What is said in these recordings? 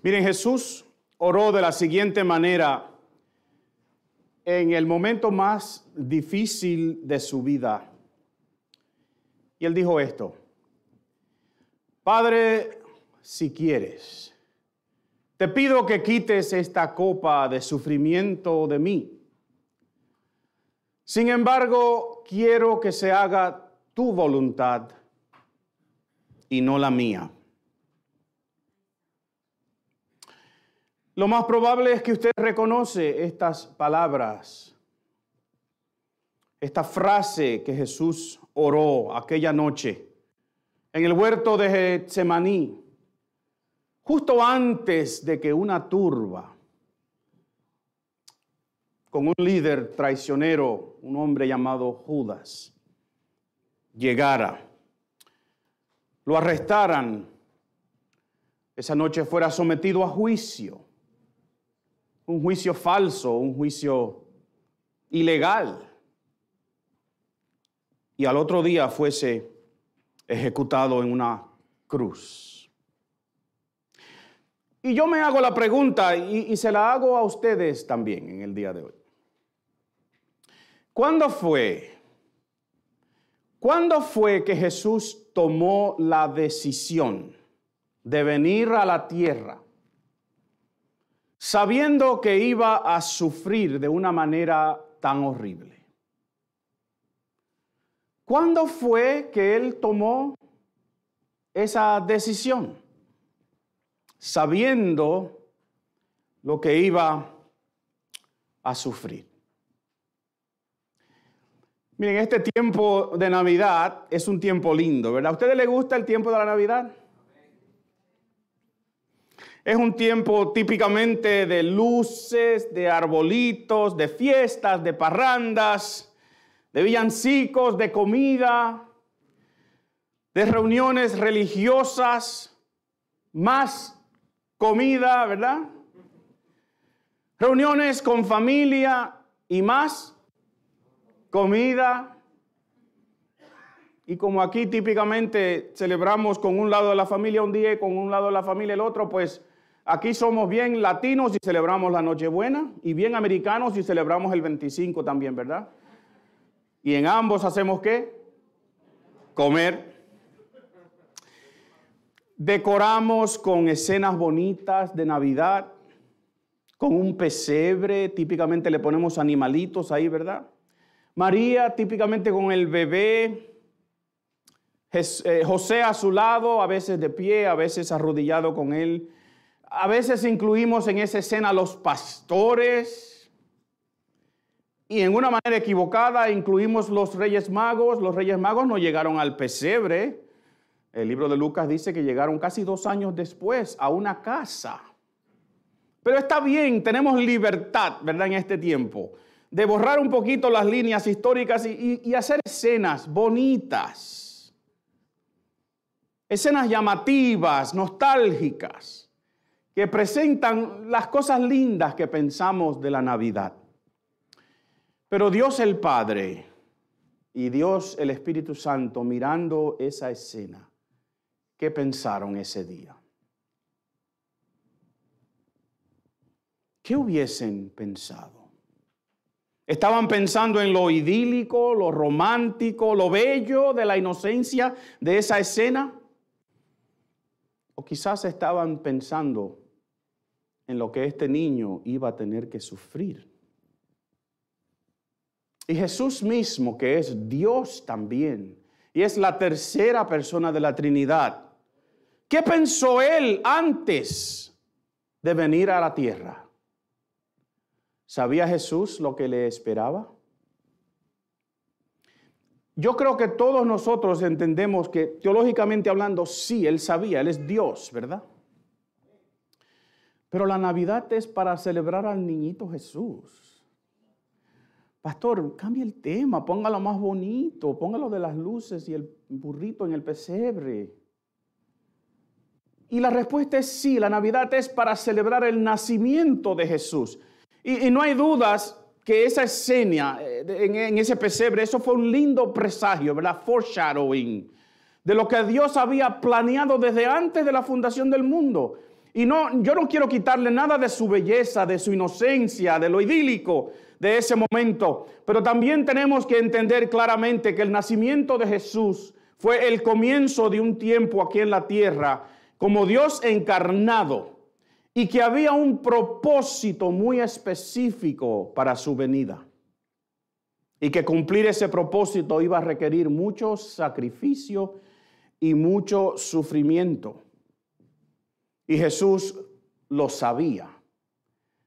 Miren, Jesús oró de la siguiente manera en el momento más difícil de su vida. Y él dijo esto: Padre, si quieres, te pido que quites esta copa de sufrimiento de mí. Sin embargo, quiero que se haga tu voluntad y no la mía. Lo más probable es que usted reconoce estas palabras, esta frase que Jesús oró aquella noche en el huerto de Getsemaní, justo antes de que una turba con un líder traicionero, un hombre llamado Judas, llegara, lo arrestaran, esa noche fuera sometido a juicio, un juicio falso, un juicio ilegal, y al otro día fuese ejecutado en una cruz. Y yo me hago la pregunta, y se la hago a ustedes también en el día de hoy. ¿Cuándo fue que Jesús tomó la decisión de venir a la tierra sabiendo que iba a sufrir de una manera tan horrible? ¿Cuándo fue que él tomó esa decisión? Sabiendo lo que iba a sufrir. Miren, este tiempo de Navidad es un tiempo lindo, ¿verdad? ¿A ustedes les gusta el tiempo de la Navidad? Es un tiempo típicamente de luces, de arbolitos, de fiestas, de parrandas, de villancicos, de comida, de reuniones religiosas, más comida, ¿verdad? Reuniones con familia y más comida. Y como aquí típicamente celebramos con un lado de la familia un día y con un lado de la familia el otro, pues aquí somos bien latinos y celebramos la Nochebuena, y bien americanos y celebramos el 25 también, ¿verdad? Y en ambos hacemos ¿qué? Comer. Decoramos con escenas bonitas de Navidad, con un pesebre, típicamente le ponemos animalitos ahí, ¿verdad? María, típicamente con el bebé, José a su lado, a veces de pie, a veces arrodillado con él. A veces incluimos en esa escena a los pastores, y en una manera equivocada incluimos los Reyes Magos. Los Reyes Magos no llegaron al pesebre. El libro de Lucas dice que llegaron casi 2 años después a una casa. Pero está bien, tenemos libertad, ¿verdad?, en este tiempo, de borrar un poquito las líneas históricas y hacer escenas bonitas, escenas llamativas, nostálgicas, que presentan las cosas lindas que pensamos de la Navidad. Pero Dios el Padre y Dios el Espíritu Santo, mirando esa escena, ¿qué pensaron ese día? ¿Qué hubiesen pensado? ¿Estaban pensando en lo idílico, lo romántico, lo bello de la inocencia de esa escena? ¿O quizás estaban pensando en lo que este niño iba a tener que sufrir? Y Jesús mismo, que es Dios también, y es la tercera persona de la Trinidad, ¿qué pensó Él antes de venir a la tierra? ¿Sabía Jesús lo que le esperaba? Yo creo que todos nosotros entendemos que, teológicamente hablando, sí, Él sabía, Él es Dios, ¿verdad? Pero la Navidad es para celebrar al niñito Jesús. Pastor, cambie el tema, póngalo más bonito, póngalo de las luces y el burrito en el pesebre. Y la respuesta es sí, la Navidad es para celebrar el nacimiento de Jesús. Y no hay dudas que esa escena en ese pesebre, eso fue un lindo presagio, ¿verdad? Foreshadowing de lo que Dios había planeado desde antes de la fundación del mundo. Y no, yo no quiero quitarle nada de su belleza, de su inocencia, de lo idílico de ese momento. Pero también tenemos que entender claramente que el nacimiento de Jesús fue el comienzo de un tiempo aquí en la tierra como Dios encarnado y que había un propósito muy específico para su venida. Y que cumplir ese propósito iba a requerir mucho sacrificio y mucho sufrimiento. Y Jesús lo sabía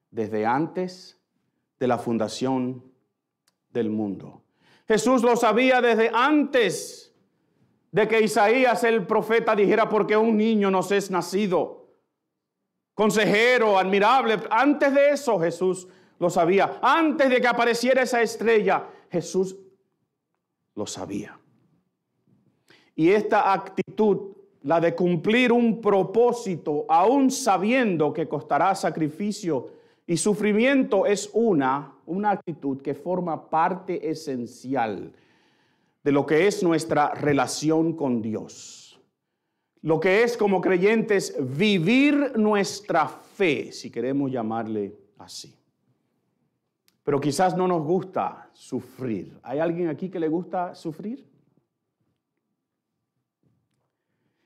desde antes de la fundación del mundo. Jesús lo sabía desde antes de que Isaías el profeta dijera, porque un niño nos es nacido, consejero, admirable. Antes de eso Jesús lo sabía. Antes de que apareciera esa estrella, Jesús lo sabía. Y esta actitud, la de cumplir un propósito, aún sabiendo que costará sacrificio y sufrimiento, es una actitud que forma parte esencial de lo que es nuestra relación con Dios. Lo que es como creyentes vivir nuestra fe, si queremos llamarle así. Pero quizás no nos gusta sufrir. ¿Hay alguien aquí que le gusta sufrir?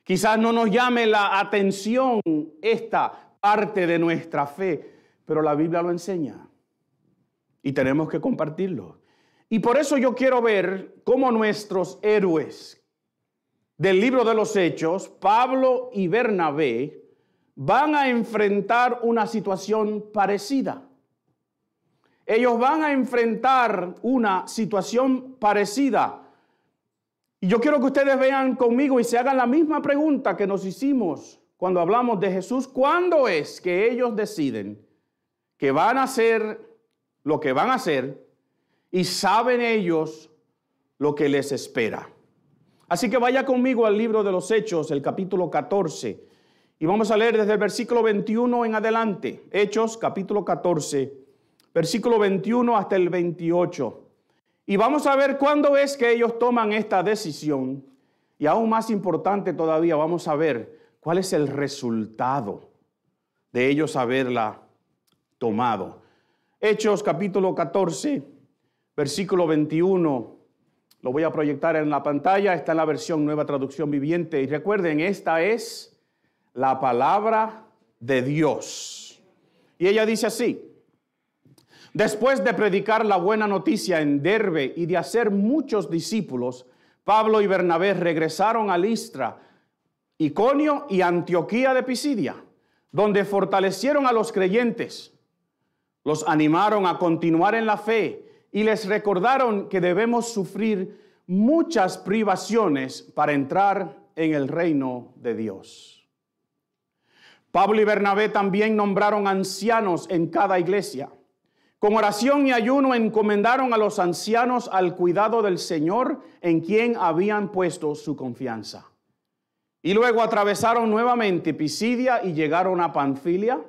Quizás no nos llame la atención esta parte de nuestra fe, pero la Biblia lo enseña y tenemos que compartirlo. Y por eso yo quiero ver cómo nuestros héroes del libro de los Hechos, Pablo y Bernabé, van a enfrentar una situación parecida. Ellos van a enfrentar una situación parecida. Y yo quiero que ustedes vean conmigo y se hagan la misma pregunta que nos hicimos cuando hablamos de Jesús. ¿Cuándo es que ellos deciden que van a hacer lo que van a hacer y saben ellos lo que les espera? Así que vaya conmigo al libro de los Hechos, el capítulo 14. Y vamos a leer desde el versículo 21 en adelante. Hechos, capítulo 14, versículo 21 hasta el 28. Y vamos a ver cuándo es que ellos toman esta decisión. Y aún más importante todavía, vamos a ver cuál es el resultado de ellos haberla tomado. Hechos capítulo 14, versículo 21. Lo voy a proyectar en la pantalla. Está en la versión Nueva Traducción Viviente. Y recuerden, esta es la palabra de Dios. Y ella dice así: después de predicar la buena noticia en Derbe y de hacer muchos discípulos, Pablo y Bernabé regresaron a Listra, Iconio y Antioquía de Pisidia, donde fortalecieron a los creyentes, los animaron a continuar en la fe y les recordaron que debemos sufrir muchas privaciones para entrar en el reino de Dios. Pablo y Bernabé también nombraron ancianos en cada iglesia. Con oración y ayuno encomendaron a los ancianos al cuidado del Señor en quien habían puesto su confianza. Y luego atravesaron nuevamente Pisidia y llegaron a Panfilia.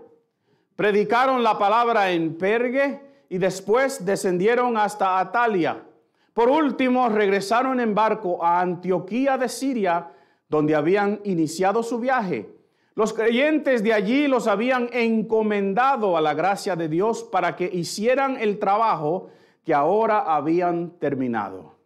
Predicaron la palabra en Perge y después descendieron hasta Atalia. Por último, regresaron en barco a Antioquía de Siria, donde habían iniciado su viaje. Los creyentes de allí los habían encomendado a la gracia de Dios para que hicieran el trabajo que ahora habían terminado.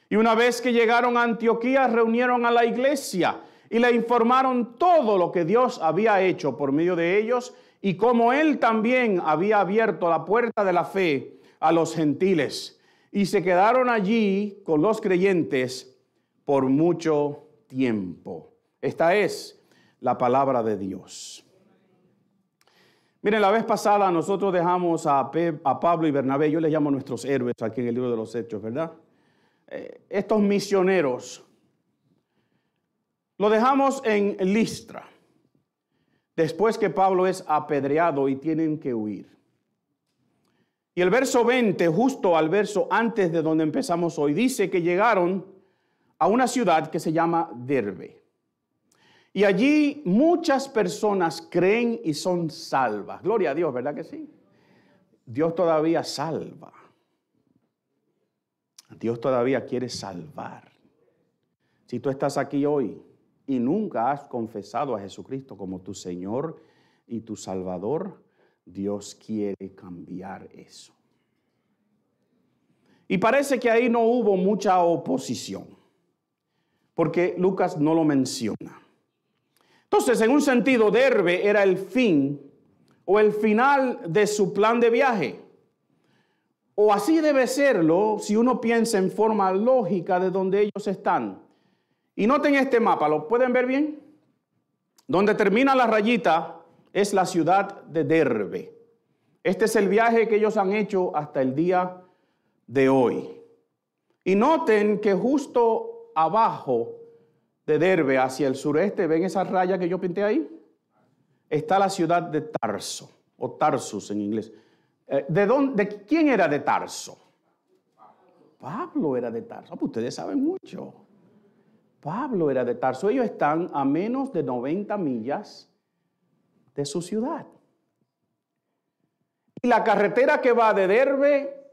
Y una vez que llegaron a Antioquía, reunieron a la iglesia y le informaron todo lo que Dios había hecho por medio de ellos y cómo Él también había abierto la puerta de la fe a los gentiles. Y se quedaron allí con los creyentes por mucho tiempo. Esta es la palabra de Dios. Miren, la vez pasada nosotros dejamos a Pablo y Bernabé, yo les llamo nuestros héroes aquí en el libro de los Hechos, ¿verdad? Estos misioneros, lo dejamos en Listra, después que Pablo es apedreado y tienen que huir. Y el verso 20, justo al verso antes de donde empezamos hoy, dice que llegaron a una ciudad que se llama Derbe. Y allí muchas personas creen y son salvas. Gloria a Dios, ¿verdad que sí? Dios todavía salva. Dios todavía quiere salvar. Si tú estás aquí hoy y nunca has confesado a Jesucristo como tu Señor y tu Salvador, Dios quiere cambiar eso. Y parece que ahí no hubo mucha oposición, porque Lucas no lo menciona. Entonces, en un sentido, Derbe era el fin o el final de su plan de viaje. O así debe serlo si uno piensa en forma lógica de donde ellos están. Y noten este mapa, ¿lo pueden ver bien? Donde termina la rayita es la ciudad de Derbe. Este es el viaje que ellos han hecho hasta el día de hoy. Y noten que justo abajo de Derbe, hacia el sureste, ¿ven esa raya que yo pinté ahí? Está la ciudad de Tarso, o Tarsus en inglés. ¿De quién era de Tarso? Pablo era de Tarso. Pues ustedes saben mucho. Pablo era de Tarso. Ellos están a menos de 90 millas de su ciudad. Y la carretera que va de Derbe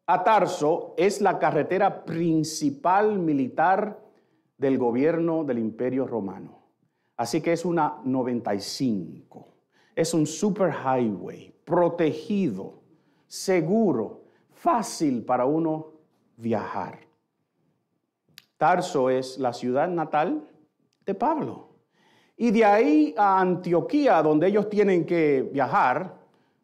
a Tarso es la carretera principal militar del gobierno del Imperio Romano. Así que es una 95. Es un superhighway, protegido, seguro, fácil para uno viajar. Tarso es la ciudad natal de Pablo. Y de ahí a Antioquía, donde ellos tienen que viajar,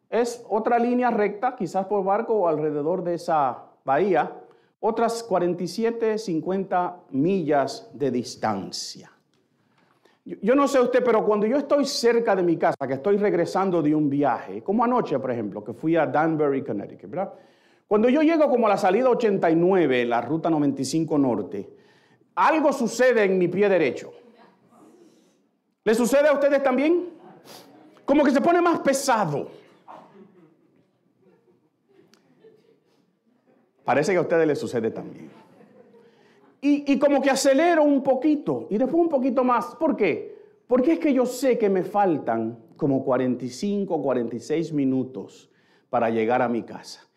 es otra línea recta, quizás por barco o alrededor de esa bahía, otras 47, 50 millas de distancia. Yo no sé usted, pero cuando yo estoy cerca de mi casa, que estoy regresando de un viaje, como anoche, por ejemplo, que fui a Danbury, Connecticut, ¿verdad? Cuando yo llego como a la salida 89, la ruta 95 norte, algo sucede en mi pie derecho. ¿Le sucede a ustedes también? Como que se pone más pesado. Parece que a ustedes les sucede también. Y como que acelero un poquito y después un poquito más. ¿Por qué? Porque es que yo sé que me faltan como 45, 46 minutos para llegar a mi casa.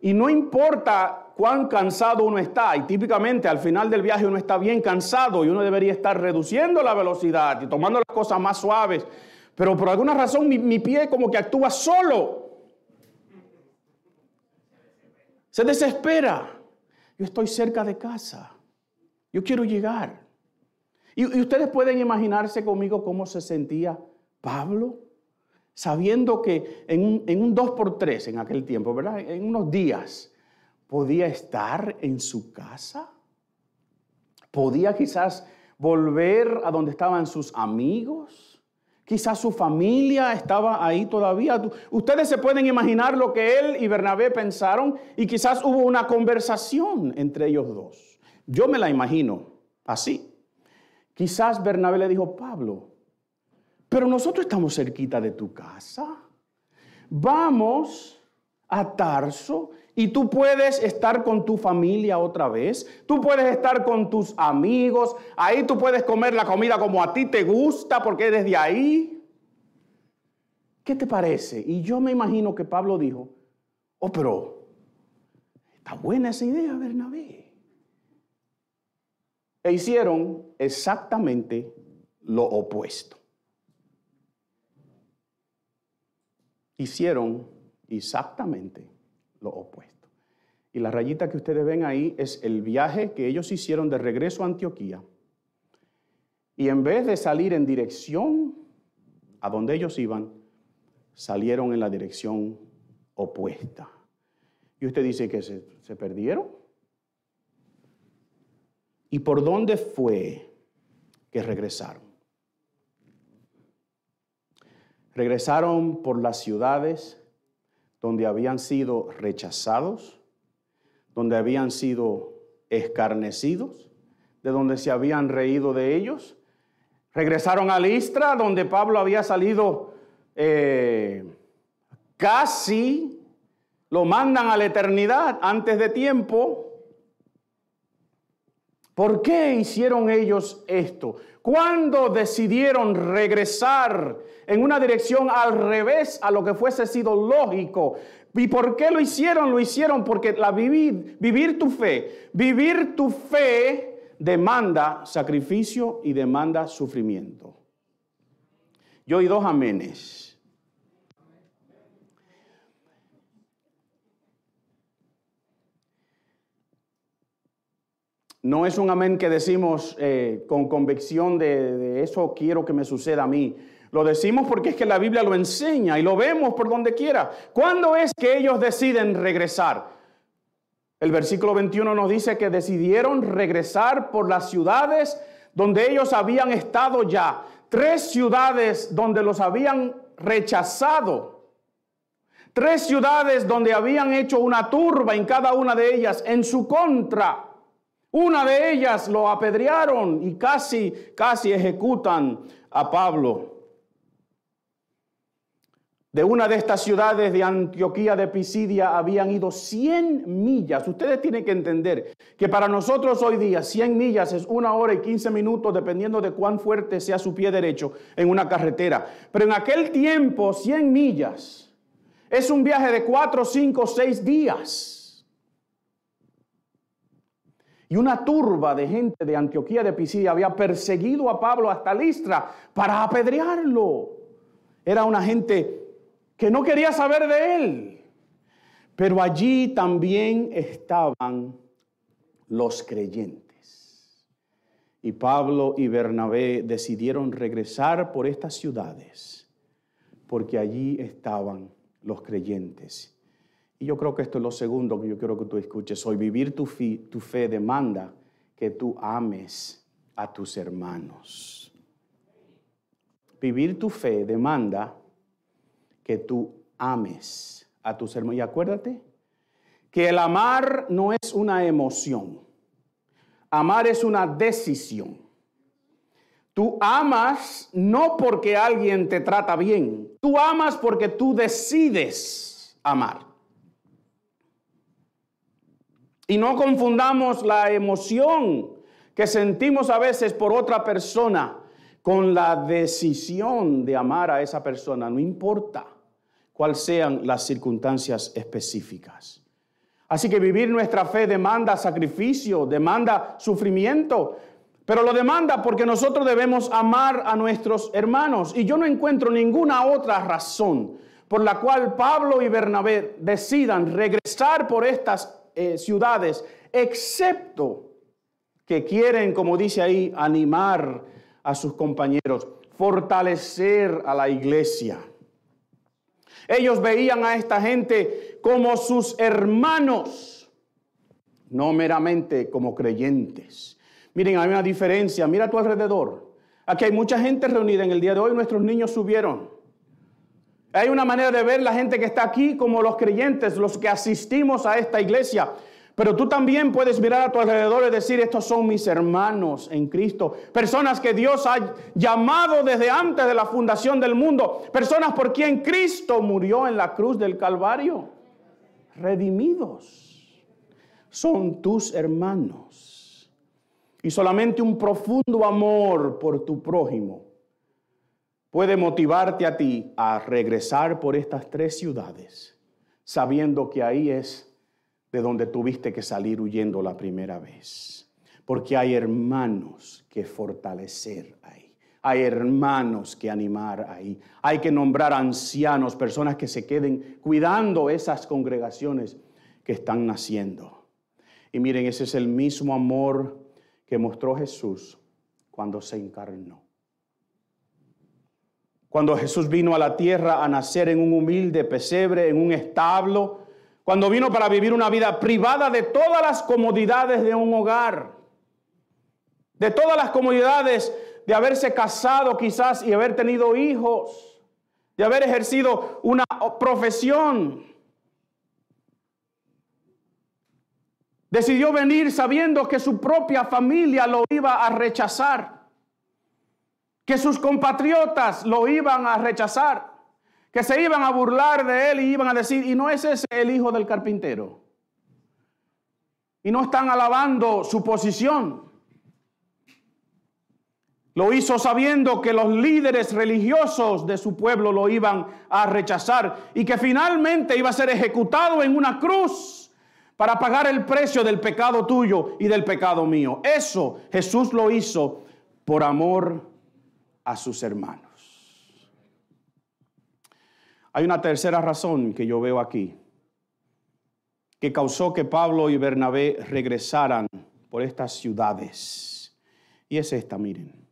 Y no importa cuán cansado uno está, y típicamente al final del viaje uno está bien cansado y uno debería estar reduciendo la velocidad y tomando las cosas más suaves, pero por alguna razón mi pie como que actúa solo. Se desespera. Yo estoy cerca de casa. Yo quiero llegar. Y ustedes pueden imaginarse conmigo cómo se sentía Pablo, sabiendo que en un 2x3 en aquel tiempo, ¿verdad? En unos días, podía estar en su casa. Podía quizás volver a donde estaban sus amigos. Quizás su familia estaba ahí todavía. Ustedes se pueden imaginar lo que él y Bernabé pensaron y quizás hubo una conversación entre ellos dos. Yo me la imagino así. Quizás Bernabé le dijo, Pablo, pero nosotros estamos cerquita de tu casa. Vamos a Tarso y tú puedes estar con tu familia otra vez. Tú puedes estar con tus amigos. Ahí tú puedes comer la comida como a ti te gusta porque eres de ahí. ¿Qué te parece? Y yo me imagino que Pablo dijo, oh, pero está buena esa idea, Bernabé. E hicieron exactamente lo opuesto. Hicieron exactamente lo opuesto. Y la rayita que ustedes ven ahí es el viaje que ellos hicieron de regreso a Antioquía. Y en vez de salir en dirección a donde ellos iban, salieron en la dirección opuesta. Y usted dice que se perdieron. ¿Y por dónde fue que regresaron? Regresaron por las ciudades donde habían sido rechazados, donde habían sido escarnecidos, de donde se habían reído de ellos. Regresaron a Listra, donde Pablo había salido casi, lo mandan a la eternidad antes de tiempo. ¿Por qué hicieron ellos esto? ¿Cuándo decidieron regresar en una dirección al revés a lo que fuese sido lógico? ¿Y por qué lo hicieron? Lo hicieron porque vivir tu fe demanda sacrificio y demanda sufrimiento. Yo oí dos amenes. No es un amén que decimos con convicción de eso quiero que me suceda a mí. Lo decimos porque es que la Biblia lo enseña y lo vemos por donde quiera. ¿Cuándo es que ellos deciden regresar? El versículo 21 nos dice que decidieron regresar por las ciudades donde ellos habían estado ya. 3 ciudades donde los habían rechazado. 3 ciudades donde habían hecho una turba en cada una de ellas en su contra. Una de ellas lo apedrearon y casi ejecutan a Pablo. De una de estas ciudades de Antioquía de Pisidia habían ido 100 millas. Ustedes tienen que entender que para nosotros hoy día 100 millas es 1 hora y 15 minutos dependiendo de cuán fuerte sea su pie derecho en una carretera. Pero en aquel tiempo 100 millas es un viaje de 4, 5, 6 días. Y una turba de gente de Antioquía de Pisidia había perseguido a Pablo hasta Listra para apedrearlo. Era una gente que no quería saber de él. Pero allí también estaban los creyentes. Y Pablo y Bernabé decidieron regresar por estas ciudades, porque allí estaban los creyentes. Y yo creo que esto es lo segundo que yo quiero que tú escuches hoy. Vivir tu fe demanda que tú ames a tus hermanos. Vivir tu fe demanda que tú ames a tus hermanos. Y acuérdate que el amar no es una emoción. Amar es una decisión. Tú amas no porque alguien te trata bien. Tú amas porque tú decides amar. Y no confundamos la emoción que sentimos a veces por otra persona con la decisión de amar a esa persona. No importa cuáles sean las circunstancias específicas. Así que vivir nuestra fe demanda sacrificio, demanda sufrimiento, pero lo demanda porque nosotros debemos amar a nuestros hermanos. Y yo no encuentro ninguna otra razón por la cual Pablo y Bernabé decidan regresar por estas ciudades, excepto que quieren, como dice ahí, animar a sus compañeros, fortalecer a la iglesia. Ellos veían a esta gente como sus hermanos, no meramente como creyentes. Miren, hay una diferencia. Mira a tu alrededor. Aquí hay mucha gente reunida en el día de hoy. Nuestros niños subieron. Hay una manera de ver la gente que está aquí como los creyentes, los que asistimos a esta iglesia. Pero tú también puedes mirar a tu alrededor y decir, estos son mis hermanos en Cristo. Personas que Dios ha llamado desde antes de la fundación del mundo. Personas por quien Cristo murió en la cruz del Calvario. Redimidos. Son tus hermanos. Y solamente un profundo amor por tu prójimo puede motivarte a ti a regresar por estas 3 ciudades, sabiendo que ahí es de donde tuviste que salir huyendo la primera vez. Porque hay hermanos que fortalecer ahí. Hay hermanos que animar ahí. Hay que nombrar ancianos, personas que se queden cuidando esas congregaciones que están naciendo. Y miren, ese es el mismo amor que mostró Jesús cuando se encarnó. Cuando Jesús vino a la tierra a nacer en un humilde pesebre, en un establo, cuando vino para vivir una vida privada de todas las comodidades de un hogar, de todas las comodidades de haberse casado quizás y haber tenido hijos, de haber ejercido una profesión. Decidió venir sabiendo que su propia familia lo iba a rechazar, que sus compatriotas lo iban a rechazar, que se iban a burlar de él y iban a decir, ¿y no es ese el hijo del carpintero? Y no están alabando su posición. Lo hizo sabiendo que los líderes religiosos de su pueblo lo iban a rechazar y que finalmente iba a ser ejecutado en una cruz para pagar el precio del pecado tuyo y del pecado mío. Eso Jesús lo hizo por amor a sus hermanos. Hay una tercera razón que yo veo aquí, que causó que Pablo y Bernabé regresaran por estas ciudades. Y es esta, miren.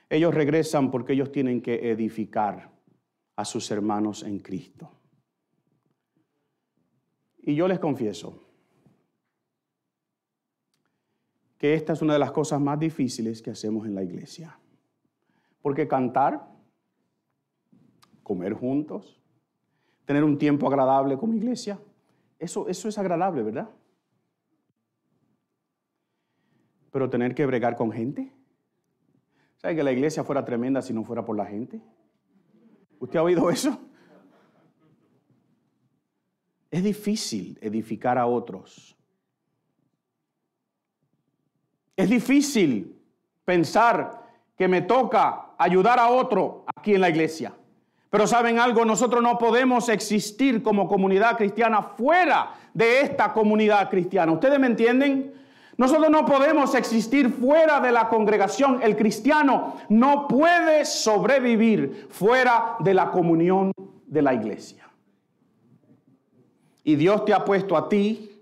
Ellos regresan porque ellos tienen que edificar a sus hermanos en Cristo. Y yo les confieso que esta es una de las cosas más difíciles que hacemos en la iglesia. Porque cantar, comer juntos, tener un tiempo agradable como iglesia, eso es agradable, ¿verdad? Pero tener que bregar con gente. ¿Sabe que la iglesia fuera tremenda si no fuera por la gente? ¿Usted ha oído eso? Es difícil edificar a otros. Es difícil pensar que me toca ayudar a otro aquí en la iglesia. Pero ¿saben algo? Nosotros no podemos existir como comunidad cristiana fuera de esta comunidad cristiana. ¿Ustedes me entienden? Nosotros no podemos existir fuera de la congregación. El cristiano no puede sobrevivir fuera de la comunión de la iglesia. Y Dios te ha puesto a ti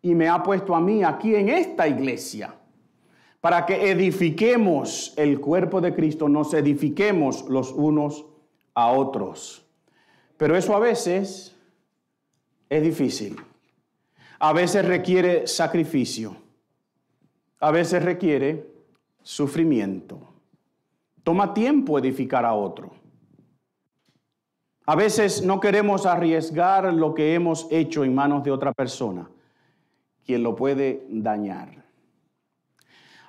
y me ha puesto a mí aquí en esta iglesia para que edifiquemos el cuerpo de Cristo, nos edifiquemos los unos a otros. Pero eso a veces es difícil. A veces requiere sacrificio. A veces requiere sufrimiento. Toma tiempo edificar a otro. A veces no queremos arriesgar lo que hemos hecho en manos de otra persona, quien lo puede dañar.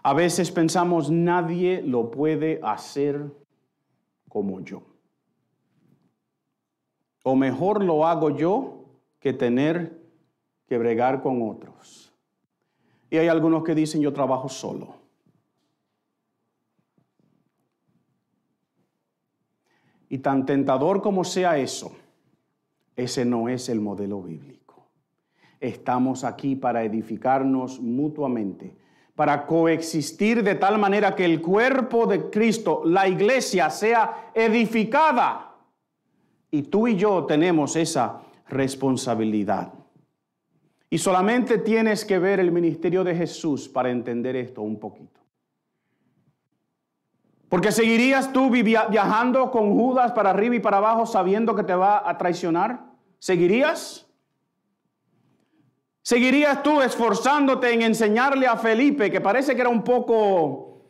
A veces pensamos, nadie lo puede hacer como yo. O mejor lo hago yo que tener que bregar con otros. Y hay algunos que dicen, yo trabajo solo. Y tan tentador como sea eso, ese no es el modelo bíblico. Estamos aquí para edificarnos mutuamente, para coexistir de tal manera que el cuerpo de Cristo, la iglesia, sea edificada. Y tú y yo tenemos esa responsabilidad. Y solamente tienes que ver el ministerio de Jesús para entender esto un poquito. Porque ¿seguirías tú viajando con Judas para arriba y para abajo sabiendo que te va a traicionar? ¿Seguirías? ¿Seguirías tú esforzándote en enseñarle a Felipe, que parece que era un poco,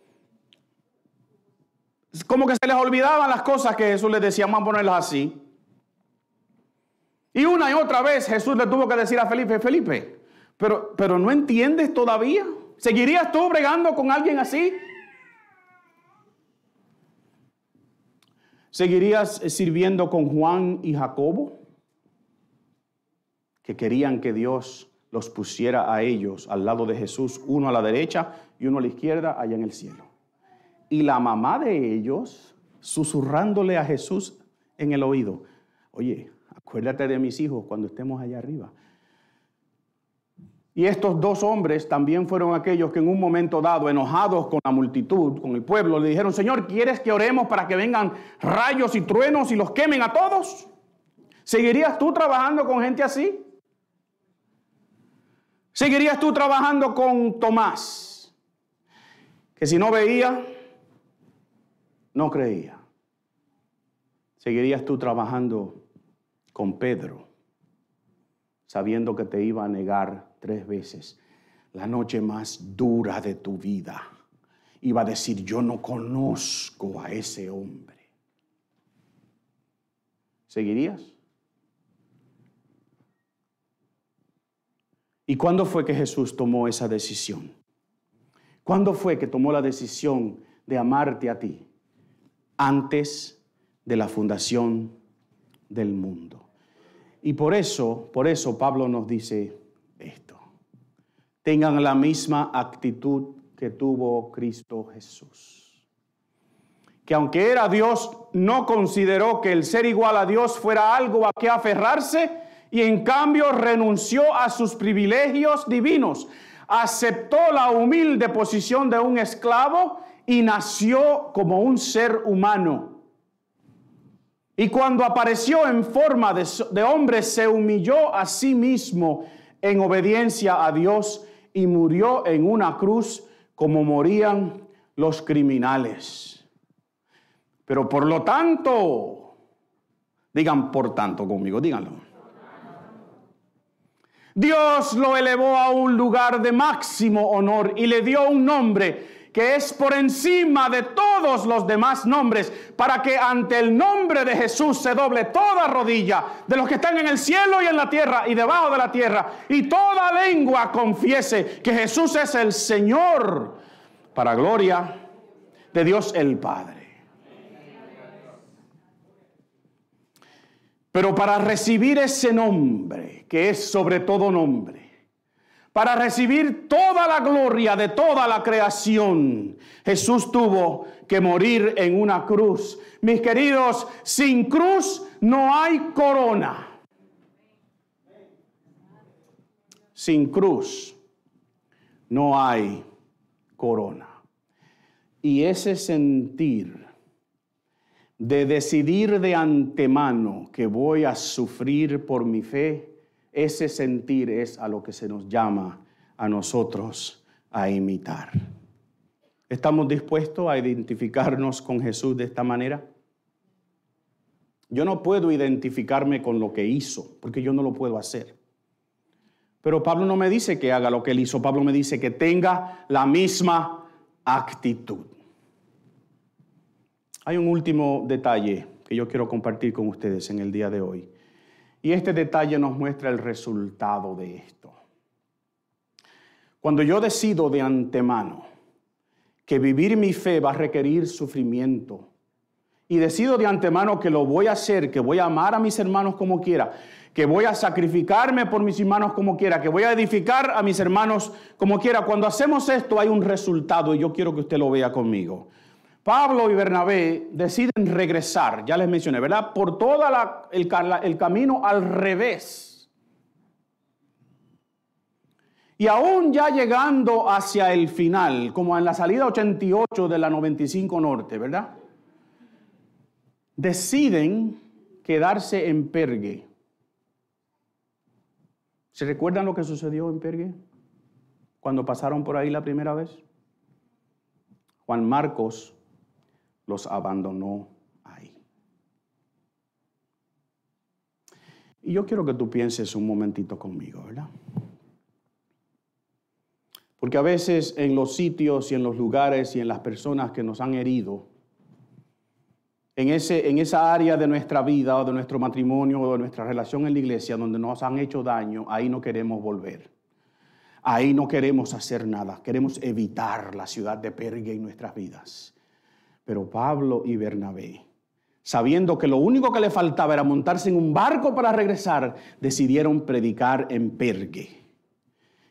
como que se les olvidaban las cosas que Jesús les decía, vamos a ponerlas así? Y una y otra vez Jesús le tuvo que decir a Felipe, Felipe, pero ¿no entiendes todavía? ¿Seguirías tú bregando con alguien así? ¿Seguirías sirviendo con Juan y Jacobo? Que querían que Dios los pusiera a ellos al lado de Jesús, uno a la derecha y uno a la izquierda, allá en el cielo. Y la mamá de ellos susurrándole a Jesús en el oído, oye, acuérdate de mis hijos cuando estemos allá arriba. Y estos dos hombres también fueron aquellos que en un momento dado, enojados con la multitud, con el pueblo, le dijeron, Señor, ¿quieres que oremos para que vengan rayos y truenos y los quemen a todos? ¿Seguirías tú trabajando con gente así? ¿Seguirías tú trabajando con Tomás, que si no veía, no creía? ¿Seguirías tú trabajando con Pedro, sabiendo que te iba a negar 3 veces, la noche más dura de tu vida? Iba a decir, yo no conozco a ese hombre. ¿Seguirías? ¿Y cuándo fue que Jesús tomó esa decisión? ¿Cuándo fue que tomó la decisión de amarte a ti? Antes de la fundación del mundo. Y por eso Pablo nos dice esto. Tengan la misma actitud que tuvo Cristo Jesús. Que aunque era Dios, no consideró que el ser igual a Dios fuera algo a que aferrarse, y en cambio renunció a sus privilegios divinos. Aceptó la humilde posición de un esclavo y nació como un ser humano. Y cuando apareció en forma de hombre, se humilló a sí mismo en obediencia a Dios y murió en una cruz como morían los criminales. Pero por lo tanto, digan por tanto conmigo, díganlo. Dios lo elevó a un lugar de máximo honor y le dio un nombre que es por encima de todos los demás nombres, para que ante el nombre de Jesús se doble toda rodilla de los que están en el cielo y en la tierra y debajo de la tierra, y toda lengua confiese que Jesús es el Señor, para gloria de Dios el Padre. Pero para recibir ese nombre, que es sobre todo nombre, para recibir toda la gloria de toda la creación, Jesús tuvo que morir en una cruz. Mis queridos, sin cruz no hay corona. Sin cruz no hay corona. Y ese sentir de decidir de antemano que voy a sufrir por mi fe, ese sentir es a lo que se nos llama a nosotros a imitar. ¿Estamos dispuestos a identificarnos con Jesús de esta manera? Yo no puedo identificarme con lo que hizo, porque yo no lo puedo hacer. Pero Pablo no me dice que haga lo que él hizo. Pablo me dice que tenga la misma actitud. Hay un último detalle que yo quiero compartir con ustedes en el día de hoy. Y este detalle nos muestra el resultado de esto. Cuando yo decido de antemano que vivir mi fe va a requerir sufrimiento, y decido de antemano que lo voy a hacer, que voy a amar a mis hermanos como quiera, que voy a sacrificarme por mis hermanos como quiera, que voy a edificar a mis hermanos como quiera, cuando hacemos esto hay un resultado y yo quiero que usted lo vea conmigo. Pablo y Bernabé deciden regresar, ya les mencioné, ¿verdad? Por todo el camino al revés. Y aún ya llegando hacia el final, como en la salida 88 de la 95 Norte, ¿verdad? Deciden quedarse en Perge. ¿Se recuerdan lo que sucedió en Perge? Cuando pasaron por ahí la primera vez. Juan Marcos los abandonó ahí. Y yo quiero que tú pienses un momentito conmigo, ¿verdad? Porque a veces en los sitios y en los lugares y en las personas que nos han herido, en esa área de nuestra vida o de nuestro matrimonio o de nuestra relación en la iglesia donde nos han hecho daño, ahí no queremos volver. Ahí no queremos hacer nada. Queremos evitar la ciudad de Perge en nuestras vidas. Pero Pablo y Bernabé, sabiendo que lo único que le faltaba era montarse en un barco para regresar, decidieron predicar en Perge.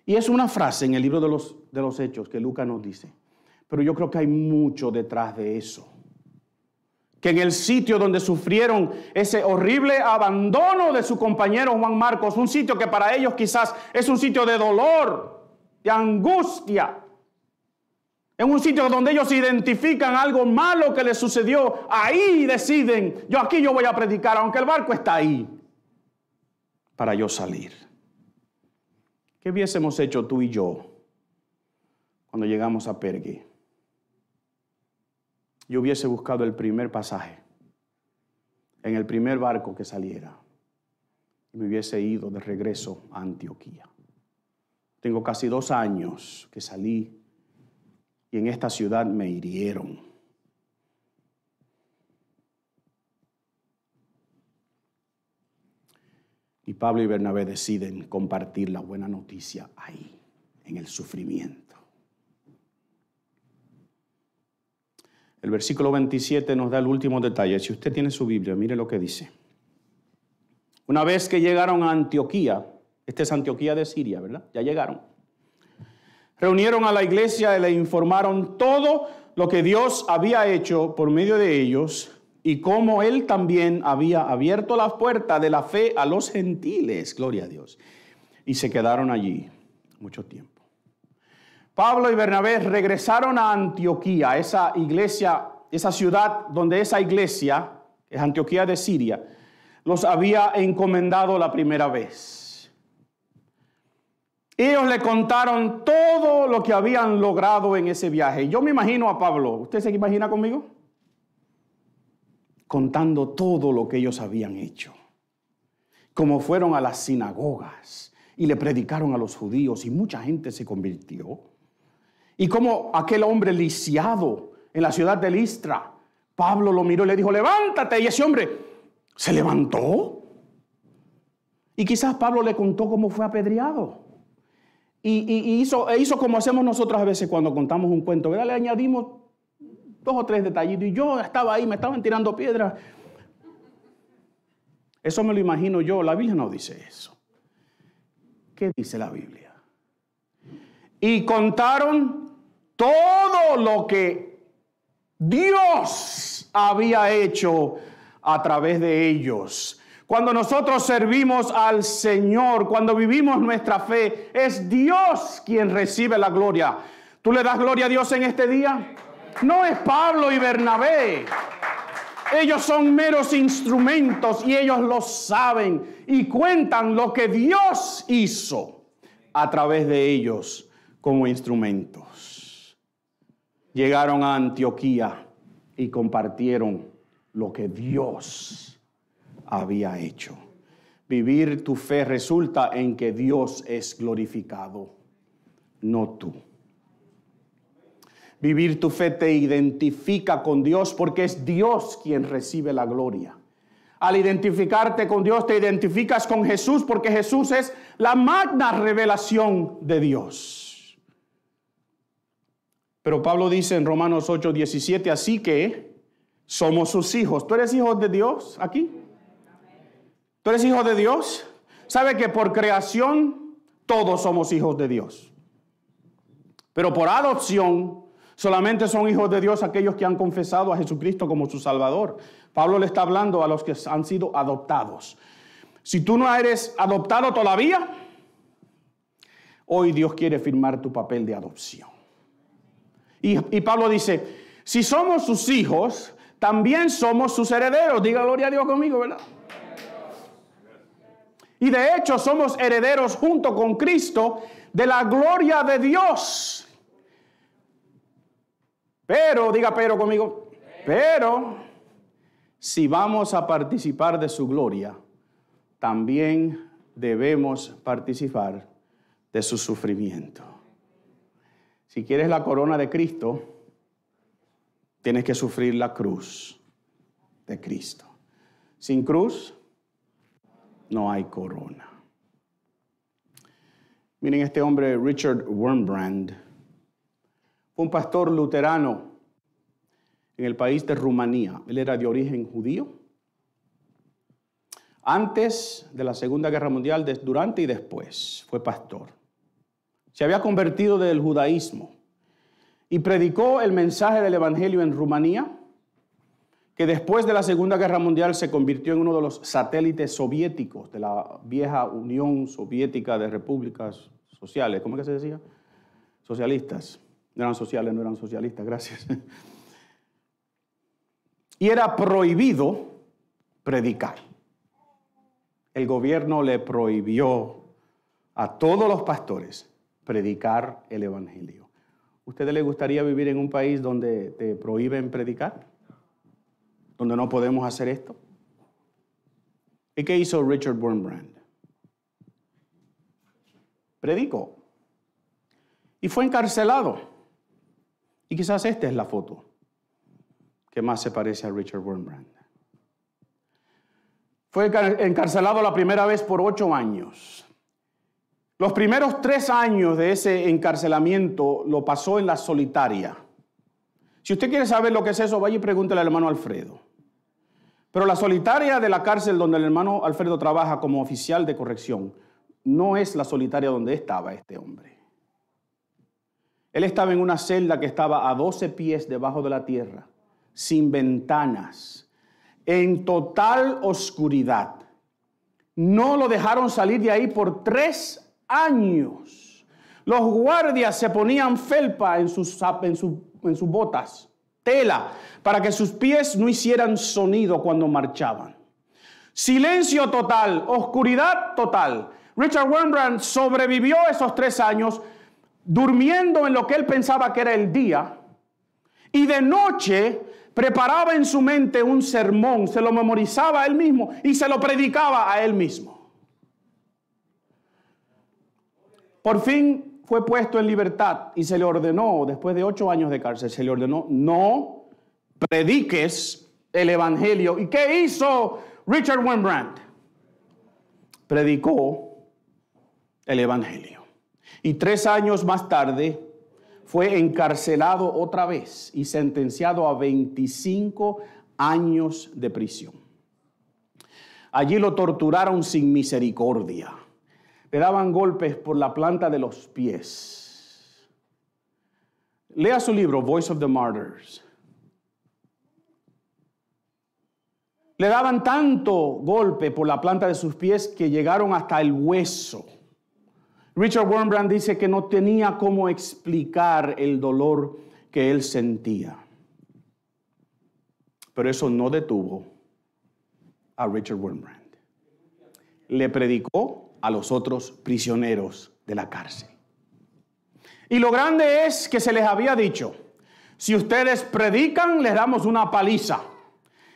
Y es una frase en el libro de los Hechos que Lucas nos dice. Pero yo creo que hay mucho detrás de eso. Que en el sitio donde sufrieron ese horrible abandono de su compañero Juan Marcos, un sitio que para ellos quizás es un sitio de dolor, de angustia, en un sitio donde ellos identifican algo malo que les sucedió, ahí deciden, yo voy a predicar, aunque el barco está ahí, para yo salir. ¿Qué hubiésemos hecho tú y yo cuando llegamos a Perge? Yo hubiese buscado el primer pasaje, en el primer barco que saliera, y me hubiese ido de regreso a Antioquía. Tengo casi 2 años que salí, y en esta ciudad me hirieron. Y Pablo y Bernabé deciden compartir la buena noticia ahí, en el sufrimiento. El versículo 27 nos da el último detalle. Si usted tiene su Biblia, mire lo que dice. Una vez que llegaron a Antioquía, esta es Antioquía de Siria, ¿verdad? Ya llegaron. Reunieron a la iglesia y le informaron todo lo que Dios había hecho por medio de ellos y cómo Él también había abierto las puertas de la fe a los gentiles. Gloria a Dios. Y se quedaron allí mucho tiempo. Pablo y Bernabé regresaron a Antioquía, esa iglesia, esa ciudad donde esa iglesia, que es Antioquía de Siria, los había encomendado la primera vez. Ellos le contaron todo lo que habían logrado en ese viaje. Yo me imagino a Pablo. ¿Usted se imagina conmigo? Contando todo lo que ellos habían hecho. Como fueron a las sinagogas y le predicaron a los judíos y mucha gente se convirtió. Y como aquel hombre lisiado en la ciudad de Listra, Pablo lo miró y le dijo, levántate. Y ese hombre se levantó. Y quizás Pablo le contó cómo fue apedreado. Y hizo como hacemos nosotros a veces cuando contamos un cuento, ¿verdad? Le añadimos 2 o 3 detallitos. Y yo estaba ahí, me estaban tirando piedras. Eso me lo imagino yo. La Biblia no dice eso. ¿Qué dice la Biblia? Y contaron todo lo que Dios había hecho a través de ellos. Cuando nosotros servimos al Señor, cuando vivimos nuestra fe, es Dios quien recibe la gloria. ¿Tú le das gloria a Dios en este día? No es Pablo y Bernabé. Ellos son meros instrumentos y ellos lo saben y cuentan lo que Dios hizo a través de ellos como instrumentos. Llegaron a Antioquía y compartieron lo que Dios había hecho. Vivir tu fe resulta en que Dios es glorificado, no tú. Vivir tu fe te identifica con Dios porque es Dios quien recibe la gloria. Al identificarte con Dios te identificas con Jesús porque Jesús es la magna revelación de Dios. Pero Pablo dice en Romanos 8:17, así que somos sus hijos. ¿Tú eres hijo de Dios aquí? ¿Tú eres hijo de Dios? ¿Sabe que por creación todos somos hijos de Dios? Pero por adopción solamente son hijos de Dios aquellos que han confesado a Jesucristo como su Salvador. Pablo le está hablando a los que han sido adoptados. Si tú no eres adoptado todavía, hoy Dios quiere firmar tu papel de adopción. Y Pablo dice, si somos sus hijos, también somos sus herederos. Diga gloria a Dios conmigo, ¿verdad? Y de hecho somos herederos junto con Cristo de la gloria de Dios. Pero, diga pero conmigo, pero si vamos a participar de su gloria, también debemos participar de su sufrimiento. Si quieres la corona de Cristo, tienes que sufrir la cruz de Cristo. Sin cruz, no hay corona. Miren, este hombre, Richard Wurmbrand, fue un pastor luterano en el país de Rumanía. Él era de origen judío. Antes de la Segunda Guerra Mundial, durante y después, fue pastor. Se había convertido del judaísmo y predicó el mensaje del Evangelio en Rumanía, que después de la Segunda Guerra Mundial se convirtió en uno de los satélites soviéticos de la vieja Unión Soviética de Repúblicas Sociales. ¿Cómo es que se decía? Socialistas. No eran sociales, no eran socialistas, gracias. Y era prohibido predicar. El gobierno le prohibió a todos los pastores predicar el Evangelio. ¿A ustedes les gustaría vivir en un país donde te prohíben predicar? ¿Donde no podemos hacer esto? ¿Y qué hizo Richard Wurmbrand? Predicó. Y fue encarcelado. Y quizás esta es la foto que más se parece a Richard Wurmbrand. Fue encarcelado la primera vez por 8 años. Los primeros 3 años de ese encarcelamiento lo pasó en la solitaria. Si usted quiere saber lo que es eso, vaya y pregúntele al hermano Alfredo. Pero la solitaria de la cárcel donde el hermano Alfredo trabaja como oficial de corrección no es la solitaria donde estaba este hombre. Él estaba en una celda que estaba a 12 pies debajo de la tierra, sin ventanas, en total oscuridad. No lo dejaron salir de ahí por 3 años. Los guardias se ponían felpa en sus botas, tela, para que sus pies no hicieran sonido cuando marchaban. Silencio total, oscuridad total. Richard Wurmbrand sobrevivió esos 3 años durmiendo en lo que él pensaba que era el día, y de noche preparaba en su mente un sermón, se lo memorizaba a él mismo y se lo predicaba a él mismo. Por fin fue puesto en libertad y se le ordenó, después de 8 años de cárcel, se le ordenó: no prediques el evangelio. ¿Y qué hizo Richard Wurmbrand? Predicó el evangelio. Y 3 años más tarde fue encarcelado otra vez y sentenciado a 25 años de prisión. Allí lo torturaron sin misericordia. Le daban golpes por la planta de los pies. Lea su libro, Voice of the Martyrs. Le daban tanto golpe por la planta de sus pies que llegaron hasta el hueso. Richard Wurmbrand dice que no tenía cómo explicar el dolor que él sentía. Pero eso no detuvo a Richard Wurmbrand. Le predicó a los otros prisioneros de la cárcel. Y lo grande es que se les había dicho: si ustedes predican, les damos una paliza.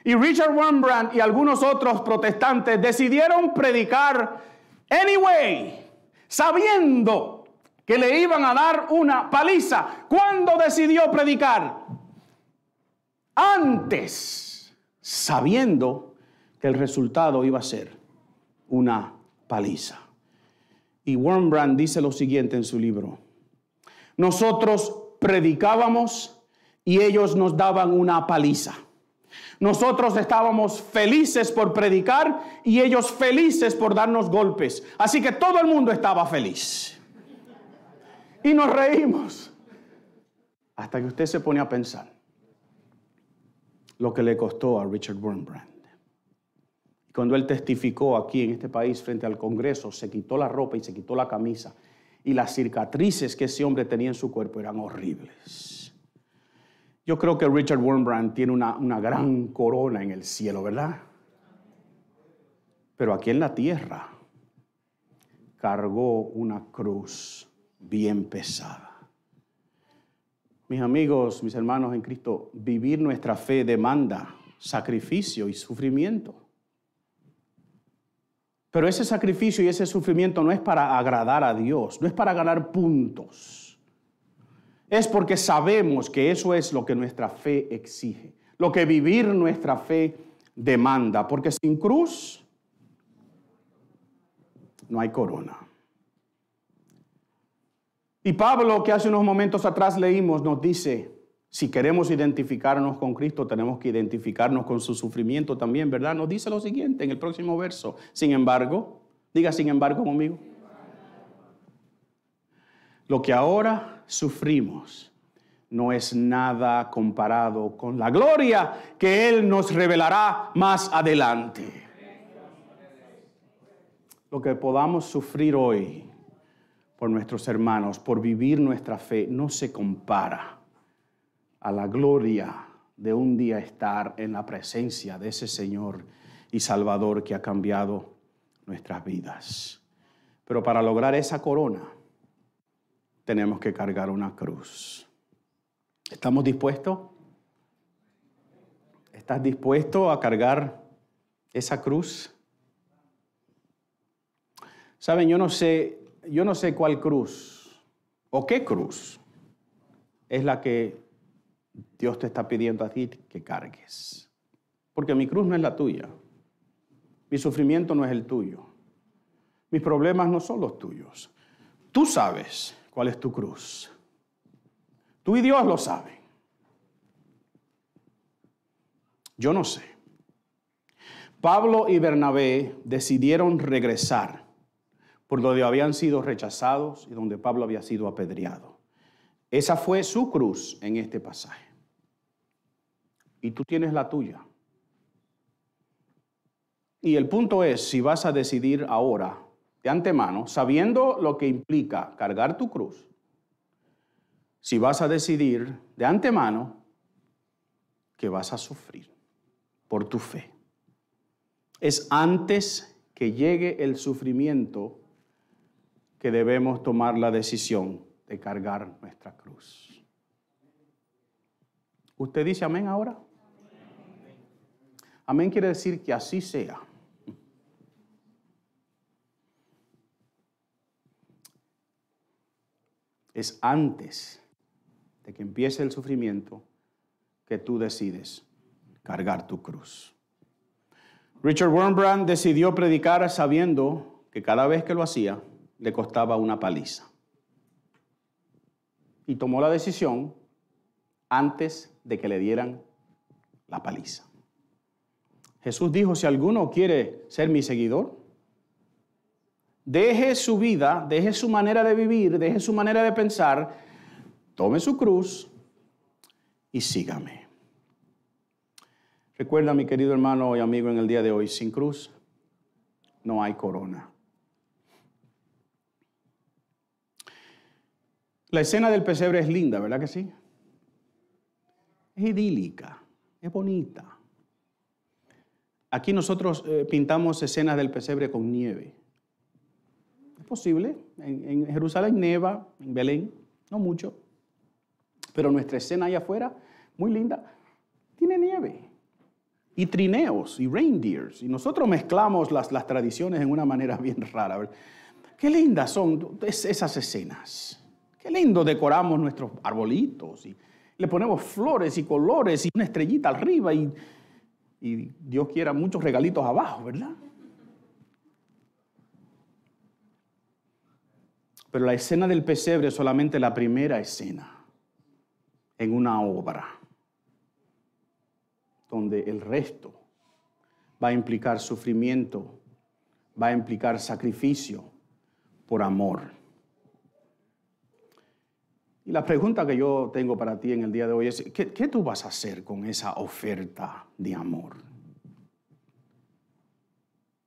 Y Richard Wurmbrand y algunos otros protestantes decidieron predicar anyway, sabiendo que le iban a dar una paliza. ¿Cuándo decidió predicar? Antes, sabiendo que el resultado iba a ser una paliza. Y Wurmbrand dice lo siguiente en su libro: nosotros predicábamos y ellos nos daban una paliza. Nosotros estábamos felices por predicar y ellos felices por darnos golpes. Así que todo el mundo estaba feliz. Y nos reímos. Hasta que usted se pone a pensar lo que le costó a Richard Wurmbrand. Cuando él testificó aquí en este país frente al Congreso, se quitó la ropa y se quitó la camisa. Y las cicatrices que ese hombre tenía en su cuerpo eran horribles. Yo creo que Richard Wurmbrand tiene una gran corona en el cielo, ¿verdad? Pero aquí en la tierra cargó una cruz bien pesada. Mis amigos, mis hermanos en Cristo, vivir nuestra fe demanda sacrificio y sufrimiento. Pero ese sacrificio y ese sufrimiento no es para agradar a Dios, no es para ganar puntos. Es porque sabemos que eso es lo que nuestra fe exige, lo que vivir nuestra fe demanda. Porque sin cruz no hay corona. Y Pablo, que hace unos momentos atrás leímos, nos dice: si queremos identificarnos con Cristo, tenemos que identificarnos con su sufrimiento también, ¿verdad? Nos dice lo siguiente en el próximo verso: sin embargo, diga sin embargo conmigo. Lo que ahora sufrimos no es nada comparado con la gloria que Él nos revelará más adelante. Lo que podamos sufrir hoy por nuestros hermanos, por vivir nuestra fe, no se compara a la gloria de un día estar en la presencia de ese Señor y Salvador que ha cambiado nuestras vidas. Pero para lograr esa corona, tenemos que cargar una cruz. ¿Estamos dispuestos? ¿Estás dispuesto a cargar esa cruz? Saben, yo no sé cuál cruz o qué cruz es la que Dios te está pidiendo a ti que cargues. Porque mi cruz no es la tuya. Mi sufrimiento no es el tuyo. Mis problemas no son los tuyos. Tú sabes cuál es tu cruz. Tú y Dios lo saben. Yo no sé. Pablo y Bernabé decidieron regresar por donde habían sido rechazados y donde Pablo había sido apedreado. Esa fue su cruz en este pasaje. Y tú tienes la tuya. Y el punto es, si vas a decidir ahora, de antemano, sabiendo lo que implica cargar tu cruz, si vas a decidir de antemano que vas a sufrir por tu fe. Es antes que llegue el sufrimiento que debemos tomar la decisión de cargar nuestra cruz. ¿Usted dice amén ahora? Amén quiere decir que así sea. Es antes de que empiece el sufrimiento que tú decides cargar tu cruz. Richard Wurmbrand decidió predicar sabiendo que cada vez que lo hacía le costaba una paliza. Y tomó la decisión antes de que le dieran la paliza. Jesús dijo, si alguno quiere ser mi seguidor, deje su vida, deje su manera de vivir, deje su manera de pensar, tome su cruz y sígame. Recuerda, mi querido hermano y amigo, en el día de hoy, sin cruz no hay corona. La escena del pesebre es linda, ¿verdad que sí? Es idílica, es bonita. Aquí nosotros pintamos escenas del pesebre con nieve. Es posible, en Jerusalén neva, en Belén, no mucho. Pero nuestra escena allá afuera, muy linda, tiene nieve. Y trineos, y reindeers. Y nosotros mezclamos las tradiciones en una manera bien rara, ¿verdad? Qué lindas son esas escenas. Qué lindo decoramos nuestros arbolitos. Y le ponemos flores y colores y una estrellita arriba y Dios quiera muchos regalitos abajo, ¿verdad? Pero la escena del pesebre es solamente la primera escena en una obra donde el resto va a implicar sufrimiento, va a implicar sacrificio por amor. Y la pregunta que yo tengo para ti en el día de hoy es, ¿qué tú vas a hacer con esa oferta de amor?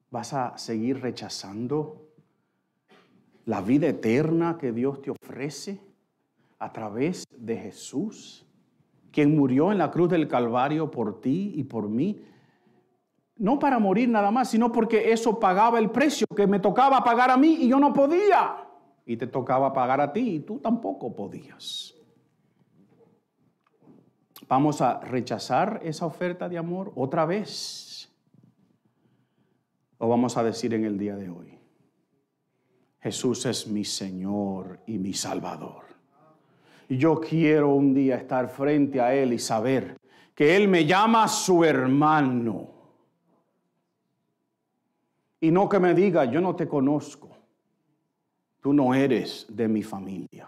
¿Vas a seguir rechazando la vida eterna que Dios te ofrece a través de Jesús, quien murió en la cruz del Calvario por ti y por mí? No para morir nada más, sino porque eso pagaba el precio que me tocaba pagar a mí y yo no podía. Y te tocaba pagar a ti y tú tampoco podías. ¿Vamos a rechazar esa oferta de amor otra vez? ¿O vamos a decir en el día de hoy, Jesús es mi Señor y mi Salvador? Y yo quiero un día estar frente a Él y saber que Él me llama su hermano. Y no que me diga, yo no te conozco. Tú no eres de mi familia.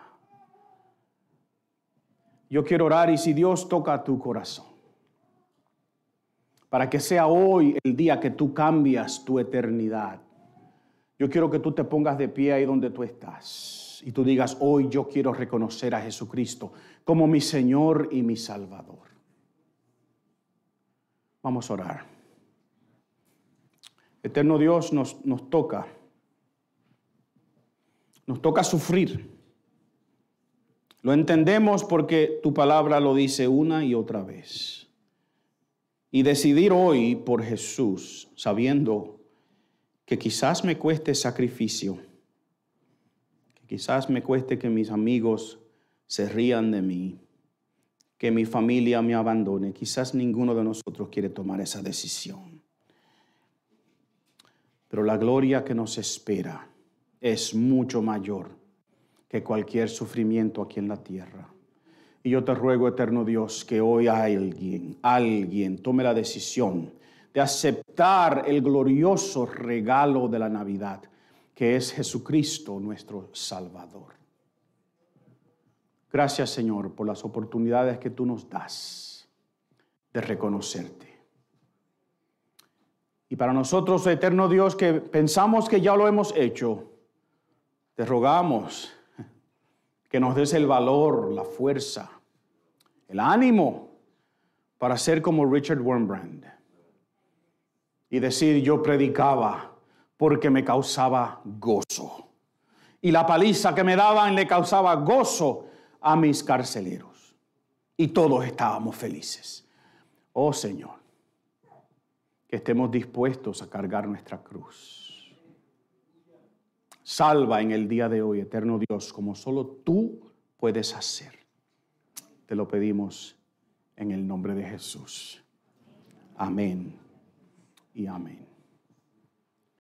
Yo quiero orar y si Dios toca tu corazón, para que sea hoy el día que tú cambias tu eternidad, yo quiero que tú te pongas de pie ahí donde tú estás y tú digas, hoy yo quiero reconocer a Jesucristo como mi Señor y mi Salvador. Vamos a orar. Eterno Dios, nos toca sufrir. Lo entendemos porque tu palabra lo dice una y otra vez. Y decidir hoy por Jesús, sabiendo que quizás me cueste sacrificio, que quizás me cueste que mis amigos se rían de mí, que mi familia me abandone. Quizás ninguno de nosotros quiere tomar esa decisión. Pero la gloria que nos espera es mucho mayor que cualquier sufrimiento aquí en la tierra. Y yo te ruego, eterno Dios, que hoy alguien tome la decisión de aceptar el glorioso regalo de la Navidad, que es Jesucristo, nuestro Salvador. Gracias, Señor, por las oportunidades que tú nos das de reconocerte. Y para nosotros, eterno Dios, que pensamos que ya lo hemos hecho, te rogamos que nos des el valor, la fuerza, el ánimo para ser como Richard Wurmbrand y decir, yo predicaba porque me causaba gozo. Y la paliza que me daban le causaba gozo a mis carceleros. Y todos estábamos felices. Oh Señor, que estemos dispuestos a cargar nuestra cruz. Salva en el día de hoy, eterno Dios, como solo tú puedes hacer. Te lo pedimos en el nombre de Jesús. Amén y amén.